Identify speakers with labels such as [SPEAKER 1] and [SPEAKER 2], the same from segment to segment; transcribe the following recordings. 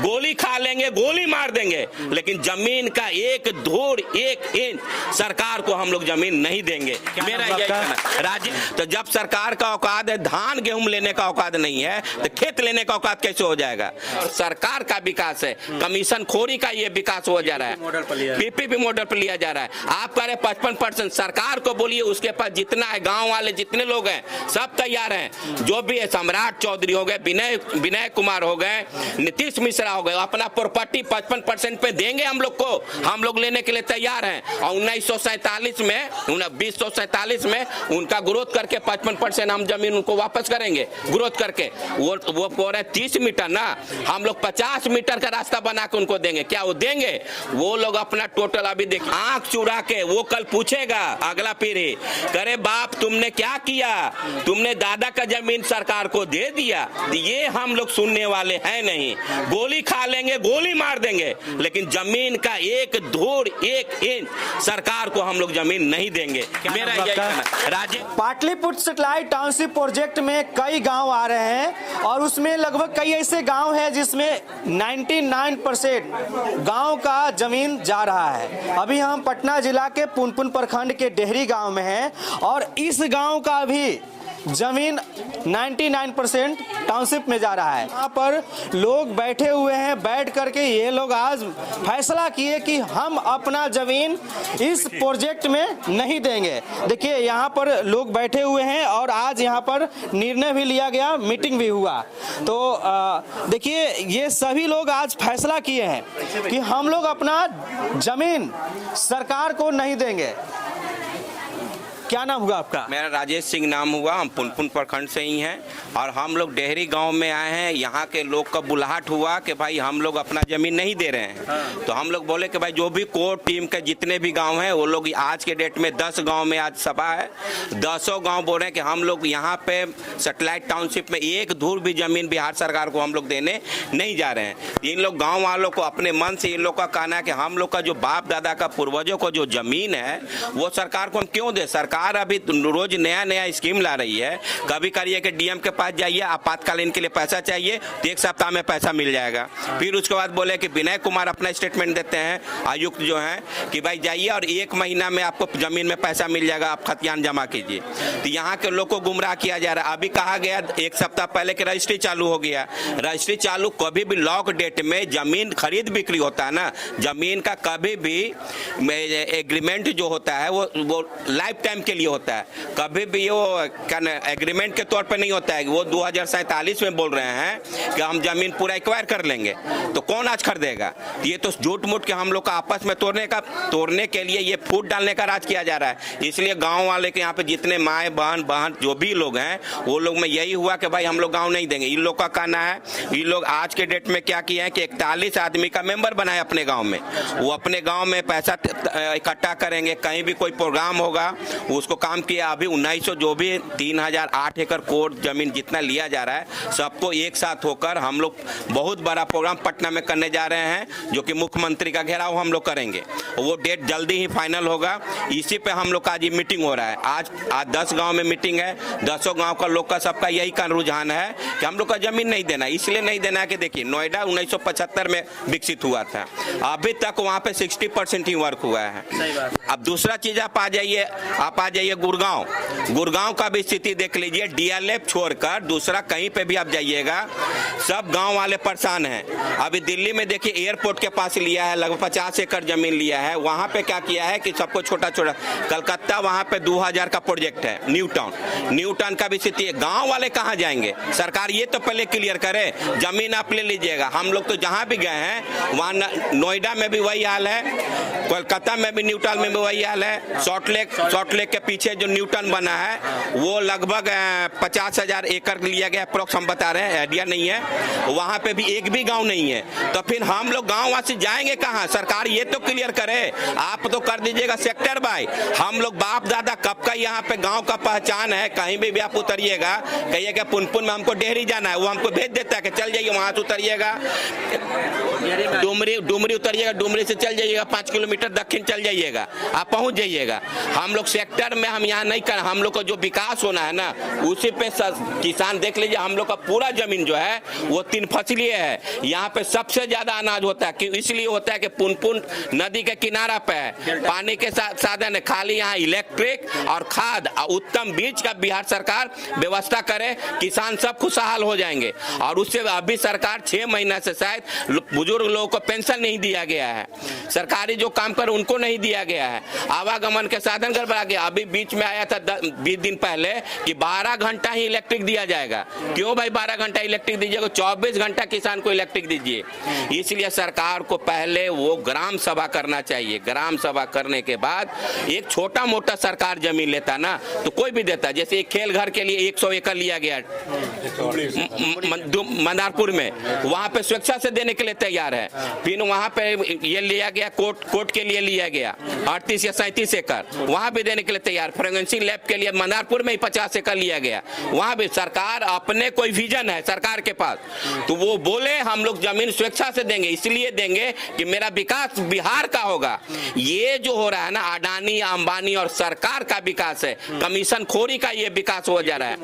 [SPEAKER 1] गोली खा लेंगे, गोली मार देंगे, लेकिन जमीन का एक धूड़ एक इंच सरकार को हम लोग जमीन नहीं देंगे। मेरा यही कहना राज्य, तो जब सरकार का औकात है, धान गेहूं लेने का औकात नहीं है, तो खेत लेने का औकात कैसे हो जाएगा? सरकार का विकास है, कमीशन खोरी का ये विकास हो जा रहा है, पीपीपी मॉडल पर लिया जा रहा है। आप कह रहे 55% सरकार को बोलिए, उसके पास जितना है, गांव वाले जितने लोग हैं सब तैयार हैं, जो भी है, सम्राट चौधरी हो गए, विनय कुमार हो गए, नीतीश मिश्रा हो गए, अपना प्रॉपर्टी 55% पे देंगे हम लोग को, हम लोग लेने के लिए तैयार हैं। और 1947 में 2047 में उनका ग्रोथ करके 55% हम जमीन उनको वापस करेंगे, ग्रोथ करके। वो बोल रहे 30 मीटर ना, हम लोग 50 मीटर का रास्ता बना के उनको देंगे। क्या वो देंगे? वो लोग अपना टोटल अभी देखिए, आंख चुरा के वो कल पूछेगा अगला पीढ़ी, करे बाप तुमने क्या किया, तुमने दादा का जमीन सरकार को दे दिया। ये हम लोग सुनने वाले हैं नहीं। गोली खा लेंगे, गोली मार देंगे, लेकिन जमीन का एक धूड़ एक इंच सरकार को हम लोग जमीन नहीं देंगे। मेरा यही कहना राज्य।
[SPEAKER 2] पाटलिपुत्र सैटेलाइट टाउनशिप प्रोजेक्ट में कई गांव आ रहे हैं और उसमें लगभग कई ऐसे गांव हैं जिसमें 99% गांव का जमीन जा रहा है। अभी हम पटना जिला के पुनपुन प्रखंड के डेहरी गांव में हैं और इस गांव का भी जमीन 99% टाउनशिप में जा रहा है। यहाँ पर लोग बैठे हुए हैं, बैठ करके ये लोग आज फैसला किए कि हम अपना जमीन इस प्रोजेक्ट में नहीं देंगे। देखिए यहाँ पर लोग बैठे हुए हैं और आज यहाँ पर निर्णय भी लिया गया, मीटिंग भी हुआ। तो देखिए ये सभी लोग आज फैसला किए हैं कि हम लोग अपना जमीन सरकार को नहीं देंगे। क्या नाम हुआ आपका?
[SPEAKER 1] मेरा राजेश सिंह नाम हुआ, हम पुनपुन प्रखंड से ही हैं और हम लोग डेहरी गांव में आए हैं। यहाँ के लोग का बुलाहट हुआ कि भाई हम लोग अपना जमीन नहीं दे रहे हैं। तो हम लोग बोले कि भाई जो भी कोर टीम के जितने भी गांव हैं वो लोग आज के डेट में 10 गांव में आज सभा है, 10 गांव बोल रहे हैं कि हम लोग यहाँ पे सैटेलाइट टाउनशिप में एक धूर भी जमीन बिहार सरकार को हम लोग देने नहीं जा रहे हैं। इन लोग गाँव वालों को अपने मन से इन लोग का कहना है कि हम लोग का जो बाप दादा का पूर्वजों को जो जमीन है वो सरकार को हम क्यों दे। सरकार अभी रोज नया नया स्कीम ला रही है। कभी करिए कि डीएम के पास जाइए, आपातकालीन के लिए पैसा चाहिए तो 1 सप्ताह में पैसा मिल जाएगा। फिर उसके बाद बोले कि विनय कुमार अपना स्टेटमेंट देते हैं, आयुक्त जो हैं, कि भाई जाइए और 1 महीना में आपको जमीन में पैसा मिल जाएगा, आप खतियान जमा कीजिए। तो यहाँ के लोग को गुमराह किया जा रहा है। अभी कहा गया 1 सप्ताह पहले कि रजिस्ट्री चालू हो गया। रजिस्ट्री चालू कभी भी लॉक डेट में जमीन खरीद बिक्री होता है ना, जमीन का कभी भी एग्रीमेंट जो होता है वो लाइफ टाइम के लिए होता है, कभी भी वो एग्रीमेंट के तौर पे नहीं होता है। वो 2047 में बोल रहे हैं कि हम जमीन पूरा एक्वायर कर लेंगे, तो कौन आज खरीदेगा? ये तो झूठ मूठ के हम लोग का आपस में तोड़ने के लिए ये फूट डालने का राज किया जा रहा है। इसलिए गांव वाले के यहाँ पे जितने माए बहन जो भी लोग हैं वो लोग में यही हुआ कि भाई हम लोग गाँव नहीं देंगे। इन लोग का कहना है, इन लोग आज के डेट में क्या किया है कि 41 आदमी का मेंबर बनाए अपने गाँव में। वो अपने गाँव में पैसा इकट्ठा करेंगे, कहीं भी कोई प्रोग्राम होगा उसको काम किया। अभी 1900 जो भी 3008 एकड़ कोट जमीन जितना लिया जा रहा है सबको एक साथ होकर हम लोग बहुत बड़ा प्रोग्राम पटना में करने जा रहे हैं, जो कि मुख्यमंत्री का घेराव हम लोग करेंगे। वो डेट जल्दी ही फाइनल होगा। इसी पे हम लोग का आज ये मीटिंग हो रहा है। आज 10 गांव में मीटिंग है। 10 गांव का लोग का सबका यही का रुझान है कि हम लोग का जमीन नहीं देना। इसलिए नहीं देना है कि देखिए नोएडा 1975 में विकसित हुआ था, अभी तक वहाँ पे 60% ही वर्क हुआ है। अब दूसरा चीज आप आ जाइए गुड़गांव का भी स्थिति देख लीजिए। डीएलएफ छोड़कर दूसरा कहीं पे भी आप जाइएगा सब गांव वाले परेशान हैं। अभी दिल्ली में देखिए एयरपोर्ट के पास लिया है, लगभग 50 एकड़ जमीन लिया है। वहां पे क्या किया है कि सबको छोटा छोटा, कलकत्ता वहां पे 2000 का प्रोजेक्ट है, न्यू टाउन का भी स्थिति है। गाँव वाले कहाँ जाएंगे? सरकार ये तो पहले क्लियर करे, जमीन आप ले लीजिएगा। हम लोग तो जहाँ भी गए हैं वहाँ नोएडा में भी वही हाल है, कोलकाता में भी न्यू टाउन में भी वही हाल है। सॉल्ट लेक के पीछे जो न्यू टाउन बना है वो लगभग 50,000 एकड़ लिया गया अप्रोक्स, हम बता रहे हैं, आइडिया नहीं है। वहां पे भी एक भी गांव नहीं है, तो फिर हम लोग गांव वासी जाएंगे कहां? सरकार ये तो क्लियर करे। आप तो कर दीजिएगा सेक्टर बाय। हम लोग बाप दादा कब का यहाँ पे गांव का पहचान है। कहीं भी आप उतरिएगा, कहिएगा पुनपुन में हमको डेहरी जाना है, वो हमको भेज देता है कि चल जाइए वहां से उतरिएगा, डुमरी उतरिएगा, डुमरी से चल जाइएगा 5 किलोमीटर दक्षिण चल जाइएगा, आप पहुंच जाइएगा। हम लोग सेक्टर सेक्टर में हम यहाँ नहीं कर, हम लोग का जो विकास होना है ना उसी पे किसान देख लीजिए, हम लोग का पूरा जमीन जो है वो 3 फसलीय है। यहाँ पे सबसे ज्यादा अनाज होता है, इसलिए होता है कि पुनपुन नदी के किनारा पे है, पानी के साधन है, खाली यहाँ इलेक्ट्रिक और खाद और उत्तम बीज का बिहार सरकार व्यवस्था करे, किसान सब खुशहाल हो जाएंगे। और उससे अभी सरकार 6 महीना से शायद बुजुर्ग लोगों को पेंशन नहीं दिया गया है, सरकारी जो काम कर उनको नहीं दिया गया है, आवागमन के साधन गड़बड़ा गया। अभी बीच में आया था 20 दिन पहले कि 12 घंटा ही इलेक्ट्रिक दिया जाएगा। क्यों भाई 12 घंटा इलेक्ट्रिक दीजिएगा, 24 घंटा किसान को इलेक्ट्रिक दीजिए। इसलिए सरकार को पहले वो ग्राम सभा करना चाहिए, ग्राम सभा करने के बाद एक छोटा मोटा सरकार जमीन लेता ना तो कोई भी देता, जैसे एक खेल घर के लिए 100 एकड़ लिया गया मदारपुर में, वहां पे स्वेच्छा से देने के लिए तैयार है। फिर वहां पे ये लिया गया कोर्ट के लिए लिया गया 38 या 37 एकड़, वहां भी देने के लिए तैयार। फ्रेगेंसी लैब के लिए मदारपुर में ही 50 एकड़ लिया गया, वहां भी सरकार अपने कोई विजन है सरकार के पास, तो वो बोले हम लोग जमीन स्वेच्छा से देंगे, इसलिए देंगे कि मेरा विकास बिहार का होगा। ये जो हो रहा है ना अडानी अंबानी और सरकार का विकास है, कमीशन खोरी का ये विकास हो जा रहा है,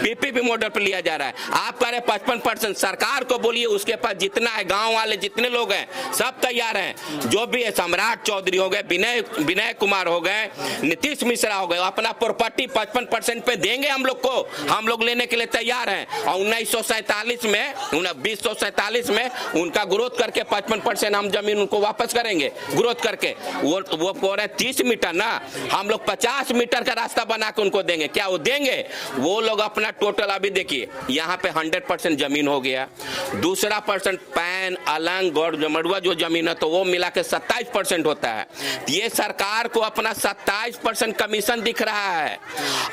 [SPEAKER 1] पीपीपी मॉडल पर लिया जा रहा है। आप कह रहे 55%, सरकार को बोलिए उसके पास जितना है, गांव वाले जितने लोग हैं सब तैयार हैं, जो भी है, सम्राट चौधरी हो गए, विनय कुमार हो गए, नीतीश मिश्रा हो गए, अपना प्रॉपर्टी 55% पे देंगे हम लोग को, हम लोग लेने के लिए तैयार हैं। और 1947 में उनका ग्रोथ करके 55% हम जमीन उनको वापस करेंगे, ग्रोथ करके वो पूरे 30 मीटर ना, हम लोग 50 मीटर का रास्ता बना के उनको देंगे। क्या वो देंगे? वो लोग अपना टोटल अभी देखिए यहाँ पे 100% जमीन हो गया, दूसरा परसेंट पैन अलंग गौर जमड़ुआ जो जमीन है तो वो मिला के 27% होता है। ये सरकार को अपना 27% कमीशन दिख रहा है,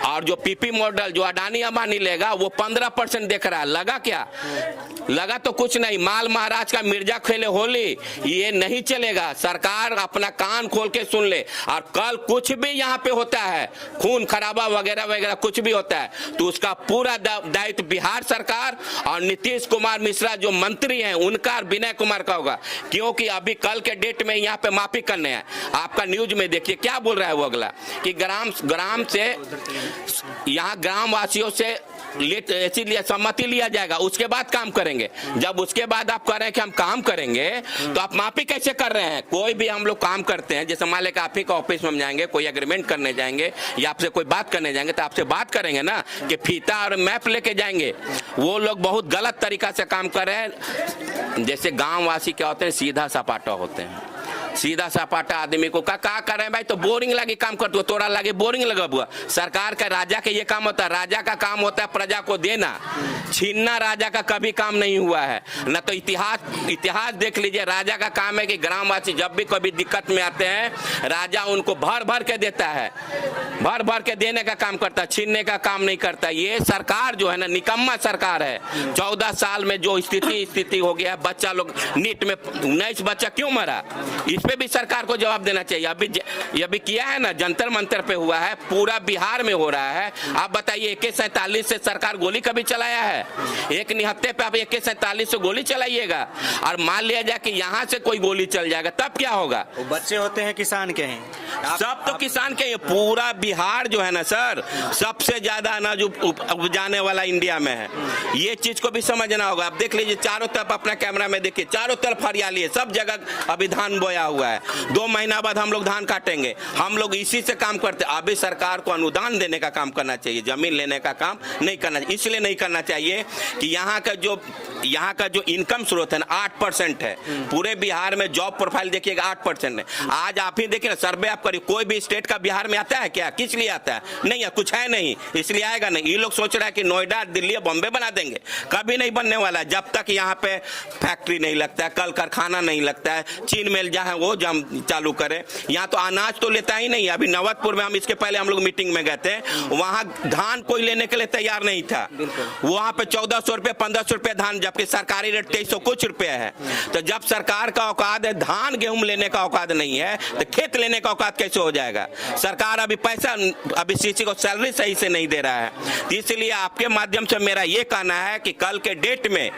[SPEAKER 1] और जो पीपी मॉडल जो अडानी अंबानी लेगा वो 15% दिख रहा है। लगा क्या? लगा तो कुछ नहीं, माल महाराज का मिर्जा खेले होली, ये नहीं चलेगा। सरकार अपना कान खोल के सुन ले, और कल कुछ भी यहाँ पे होता है, खून खराबा वगैरह वगैरह कुछ भी होता है, तो उसका पूरा दायित्व बिहार सरकार और नीतीश कुमार मिश्रा जो मंत्री हैं उनका, विनय कुमार का होगा। क्योंकि अभी कल के डेट में यहाँ पे माफी करने हैं। आपका न्यूज में देखिए क्या बोल रहा है वो अगला, कि ग्राम से यहाँ ग्राम वासियों से इसीलिए सम्मति लिया जाएगा, उसके बाद काम करेंगे। जब उसके बाद आप कह रहे हैं कि हम काम करेंगे, तो आप माफी कैसे कर रहे हैं? कोई भी हम लोग काम करते हैं, जैसे मान लें कि आप ही का ऑफिस में हम जाएंगे, कोई एग्रीमेंट करने जाएंगे या आपसे कोई बात करने जाएंगे, तो आपसे बात करेंगे ना कि फीता और मैप लेके जाएंगे। वो लोग बहुत गलत तरीका से काम कर रहे हैं। जैसे गाँव वासी क्या होते हैं, सीधा सपाटा होते हैं, सीधा सपाटा आदमी को का कर रहे हैं भाई, तो बोरिंग लगे काम करते हो, तोरा लगे बोरिंग लगा हुआ। सरकार का, राजा का ये काम होता है, राजा का काम होता है प्रजा को देना, छीनना राजा का कभी काम नहीं हुआ है। न तो इतिहास देख लीजिए, राजा का काम है कि ग्रामवासी जब भी कभी दिक्कत में आते हैं, राजा उनको भर भर के देता है, भर भर के देने का काम करता है, छीनने का काम नहीं करता। ये सरकार जो है ना निकम्मा सरकार है। 14 साल में जो स्थिति हो गया, बच्चा लोग नीट में 19 बच्चा क्यों मरा, इस पे भी सरकार को जवाब देना चाहिए। अभी किया है ना, जंतर मंतर पे हुआ है, पूरा बिहार में हो रहा है। आप बताइए AK-47 से सरकार गोली कभी चलाया है? एक निहत्ते पे आप AK-47 से गोली चलाइएगा, और मान लिया जाए कि यहाँ से कोई गोली चल जाएगा, तब क्या होगा?
[SPEAKER 2] वो बच्चे होते हैं किसान के हैं,
[SPEAKER 1] सब तो किसान के। पूरा बिहार जो है ना सर, सबसे ज्यादा अनाज उपजाने वाला इंडिया में है। ये चीज को भी समझना होगा। आप देख लीजिए चारों तरफ, अपना कैमरा में देखिए, चारों तरफ हरियाली है, सब जगह अभी धान बोया हुआ है। 2 महीना बाद हम लोग धान काटेंगे। हम लोग इसी से काम करते। अभी सरकार को अनुदान देने का काम करना चाहिए, जमीन लेने का काम नहीं करना चाहिए। इसलिए नहीं करना चाहिए कि यहाँ का जो इनकम स्रोत है ना 8% है। पूरे बिहार में जॉब प्रोफाइल देखिएगा 8% है। आज आप ही देखिए ना, सर्वे आप करिए, कोई भी स्टेट का बिहार में आता है क्या? किस लिए आता है? नहीं है, कुछ है नहीं, इसलिए आएगा नहीं। ये लोग सोच रहा है कि नोएडा, दिल्ली, बॉम्बे बना देंगे, कभी नहीं बनने वाला है। जब तक यहाँ पे फैक्ट्री नहीं लगता है, कल कारखाना नहीं लगता है, चीन मिल जाए वो जम चालू करे। यहाँ तो अनाज तो लेता ही नहीं है। अभी नवतपुर में इसके पहले हम लोग मीटिंग में गए थे, वहाँ धान कोई लेने के लिए तैयार नहीं था। वहाँ पे 1400 रुपये 1500 रुपये धान, जबकि सरकारी रेट 2300 कुछ रुपये है। तो जब सरकार का औकात है, धान गेहूं लेने का औकात नहीं है, तो खेत लेने का औकात कैसे हो जाएगा? सरकार अभी पैसा, अभी किसी को सैलरी सही से नहीं दे रहा है। इसलिए आपके माध्यम से मेरा ये कहना है कि कल के डेट में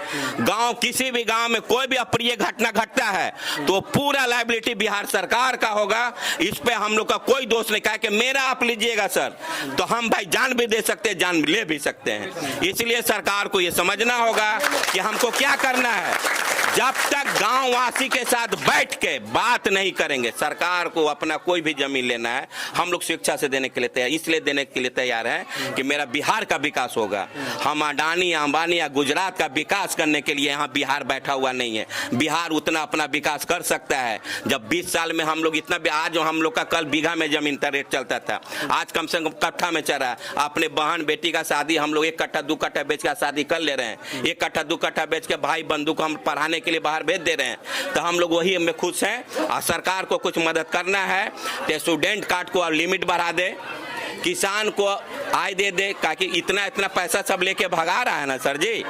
[SPEAKER 1] किसी भी गाँव में कोई भी अप्रिय घटना घटता है तो पूरा लाइव रिस्पॉन्सिबिलिटी बिहार सरकार का होगा। इस पे हम लोग का कोई दोष नहीं। कहा कि मेरा आप लीजिएगा सर, तो हम भाई जान भी दे सकते हैं, जान ले भी सकते हैं। इसलिए सरकार को ये समझना होगा कि हमको क्या करना है। जब तक गांव वासी के साथ बैठ के बात नहीं करेंगे, सरकार को अपना कोई भी जमीन लेना है, हम लोग शिक्षा से देने के लिए तैयार, इसलिए देने के लिए तैयार हैं कि मेरा बिहार का विकास होगा। हम अडानी अंबानी या गुजरात का विकास करने के लिए यहाँ बिहार बैठा हुआ नहीं है। बिहार उतना अपना विकास कर सकता है जब 20 साल में हम लोग इतना, आज हम लोग का कल बीघा में जमीन का रेट चलता था, आज कम से कम कट्ठा में चल रहा है। अपने बहन बेटी का शादी हम लोग 1 कट्ठा 2 कट्ठा बेच कर शादी कर ले रहे हैं। 1 कट्ठा 2 कट्ठा बेच के भाई बंधु को हम पढ़ाने के लिए बाहर भेज दे रहे हैं। तो हम लोग वही में खुश हैं। और सरकार को कुछ मदद करना है तो स्टूडेंट कार्ड को लिमिट बढ़ा दे, किसान को आय दे, ताकि इतना पैसा सब लेके भगा रहा है ना सर जी।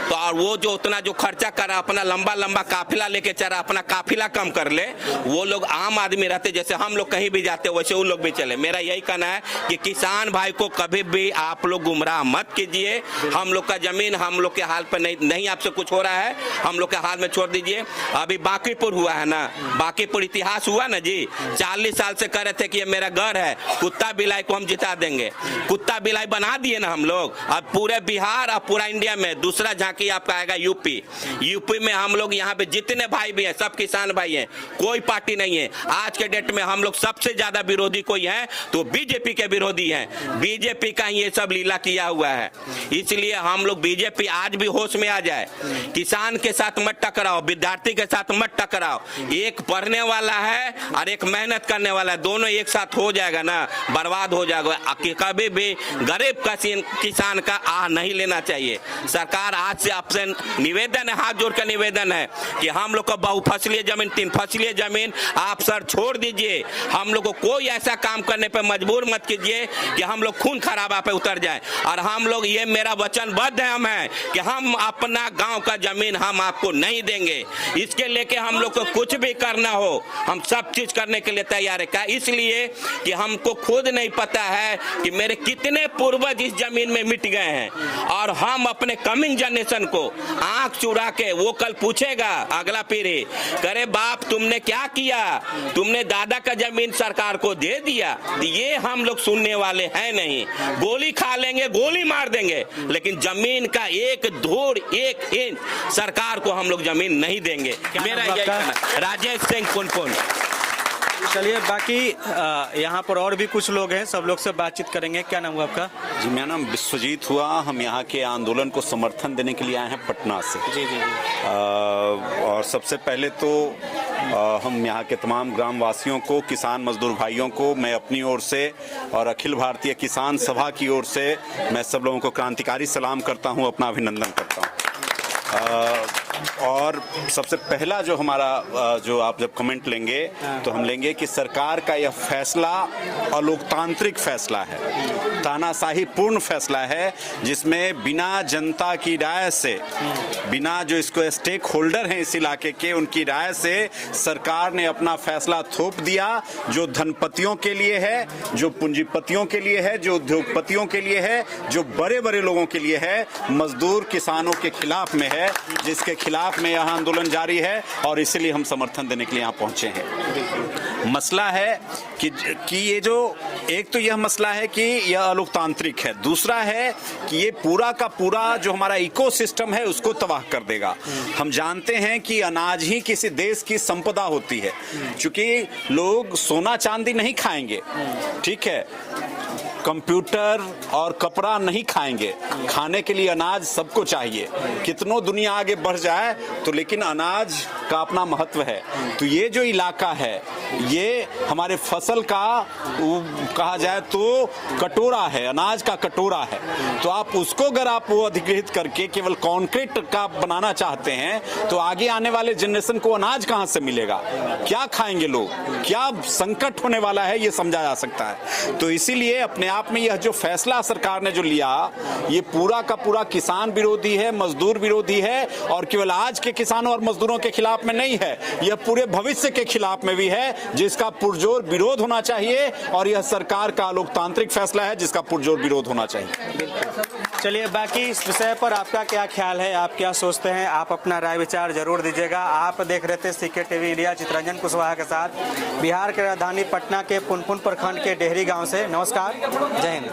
[SPEAKER 1] तो और वो जो उतना जो खर्चा कर रहा, अपना लंबा काफिला लेके चल रहा, अपना काफिला कम कर ले। वो लोग आम आदमी रहते, जैसे हम लोग कहीं भी जाते वैसे वो लोग भी चले। मेरा यही कहना है कि किसान भाई को कभी भी आप लोग गुमराह मत कीजिए। हम लोग का जमीन हम लोग के हाल पर नहीं आपसे कुछ हो रहा है, हम लोग के हाल में छोड़ दीजिए। अभी बांकीपुर हुआ है ना, बांकीपुर इतिहास हुआ ना जी। 40 साल से कह रहे थे कि ये मेरा घर है, कुत्ता बिलाई को हम जिता देंगे, कुत्ता बिलाई बना दिए ना हम लोग। अब पूरे बिहार और पूरा इंडिया में दूसरा झांकी आपका आएगा यूपी में। हम लोग यहाँ पे जितने भाई भी हैं सब किसान भाई हैं, कोई पार्टी नहीं है। आज के डेट में हम लोग सबसे ज्यादा विरोधी कोई है तो बीजेपी के विरोधी हैं। बीजेपी का ये सब लीला किया हुआ है। इसलिए हम लोग बीजेपी आज भी होश में आ जाए। किसान के साथ मत टकराओ, विद्यार्थी के साथ मत टकराओ। एक पढ़ने वाला है और एक मेहनत करने वाला है, दोनों एक साथ हो जाएगा ना, बर्बाद हो जाएगा। कभी भी गरीब का किसान का आह नहीं लेना चाहिए। सरकार आज से आपसे निवेदन है, हाथ जोड़ कर निवेदन है कि हम लोग को बहुफसलीय जमीन, 3 फसलीय जमीन आप सर छोड़ दीजिए। हम लोग को कोई ऐसा काम करने पर मजबूर मत कीजिए कि हम लोग खून खराबा पे उतर जाए। और हम लोग, ये मेरा वचनबद्ध है, हम है कि हम अपना गांव का जमीन हम आपको नहीं देंगे। इसके लेके हम लोग को कुछ भी करना हो, हम सब चीज करने के लिए तैयार है। क्या? इसलिए कि हमको खुद नहीं पता है कि मेरे कितने पूर्वज इस जमीन में मिट गए हैं। और हम अपने कमिंग जनरेशन को आंख चुरा के, वो कल पूछेगा अगला पीढ़ी, करे बाप तुमने क्या किया, तुमने दादा का जमीन सरकार को दे दिया। ये हम लोग सुनने वाले हैं नहीं। गोली खा लेंगे, गोली मार देंगे, लेकिन जमीन का एक धूड़, एक इंच सरकार को हम लोग जमीन नहीं देंगे। मेरा यही कहना। राजेश सिंह पुनपुन।
[SPEAKER 2] चलिए, बाकी यहाँ पर और भी कुछ लोग हैं, सब लोग से बातचीत करेंगे। क्या नाम हुआ आपका?
[SPEAKER 3] जी, मेरा नाम विश्वजीत हुआ। हम यहाँ के आंदोलन को समर्थन देने के लिए आए हैं पटना से।
[SPEAKER 2] जी जी।
[SPEAKER 3] और सबसे पहले तो हम यहाँ के तमाम ग्रामवासियों को, किसान मजदूर भाइयों को मैं अपनी ओर से और अखिल भारतीय किसान सभा की ओर से मैं सब लोगों को क्रांतिकारी सलाम करता हूँ, अपना अभिनंदन करता हूँ। और सबसे पहला जो हमारा जो आप जब कमेंट लेंगे तो हम लेंगे कि सरकार का यह फैसला अलोकतांत्रिक फैसला है, तानाशाही पूर्ण फैसला है, जिसमें बिना जनता की राय से, बिना जो इसको स्टेक होल्डर हैं इस इलाके के, उनकी राय से सरकार ने अपना फैसला थोप दिया। जो धनपतियों के लिए है, जो पूंजीपतियों के लिए है, जो उद्योगपतियों के लिए है, जो बड़े बड़े लोगों के लिए है, मजदूर किसानों के खिलाफ में है, जिसके खिलाफ में यह आंदोलन जारी है। और इसलिए हम समर्थन देने के लिए यहाँ पहुंचे हैं। मसला है कि ये जो, एक तो यह मसला है कि यह अलोकतांत्रिक है, दूसरा है कि ये पूरा का पूरा जो हमारा इकोसिस्टम है उसको तबाह कर देगा। हम जानते हैं कि अनाज ही किसी देश की संपदा होती है। क्योंकि लोग सोना चांदी नहीं खाएंगे, ठीक है, कंप्यूटर और कपड़ा नहीं खाएंगे, खाने के लिए अनाज सबको चाहिए। कितनों दुनिया आगे बढ़ जाए तो लेकिन अनाज का अपना महत्व है। तो ये जो इलाका है ये हमारे फसल का कहा जाए तो कटोरा है, अनाज का कटोरा है। तो आप उसको अगर आप वो अधिग्रहित करके केवल कंक्रीट का बनाना चाहते हैं तो आगे आने वाले जनरेशन को अनाज कहां से मिलेगा, क्या खाएंगे लोग, क्या संकट होने वाला है, ये समझा जा सकता है। तो इसीलिए अपने आप में यह जो फैसला सरकार ने जो लिया ये पूरा का पूरा किसान विरोधी है, मजदूर विरोधी है। और केवल आज के किसानों और मजदूरों के खिलाफ खिलाफ में नहीं है, यह पूरे भविष्य के खिलाफ में भी है, जिसका पुरजोर विरोध होना चाहिए। और यह सरकार का लोकतांत्रिक फैसला है जिसका पुरजोर विरोध होना चाहिए।
[SPEAKER 2] चलिए, बाकी इस विषय पर आपका क्या ख्याल है, आप क्या सोचते हैं, आप अपना राय विचार जरूर दीजिएगा। आप देख रहे थे CK TV India, Chitranjan Kushwaha के साथ, बिहार के राजधानी पटना के पुनपुन प्रखंड के डेहरी गांव से। नमस्कार, जय हिंद।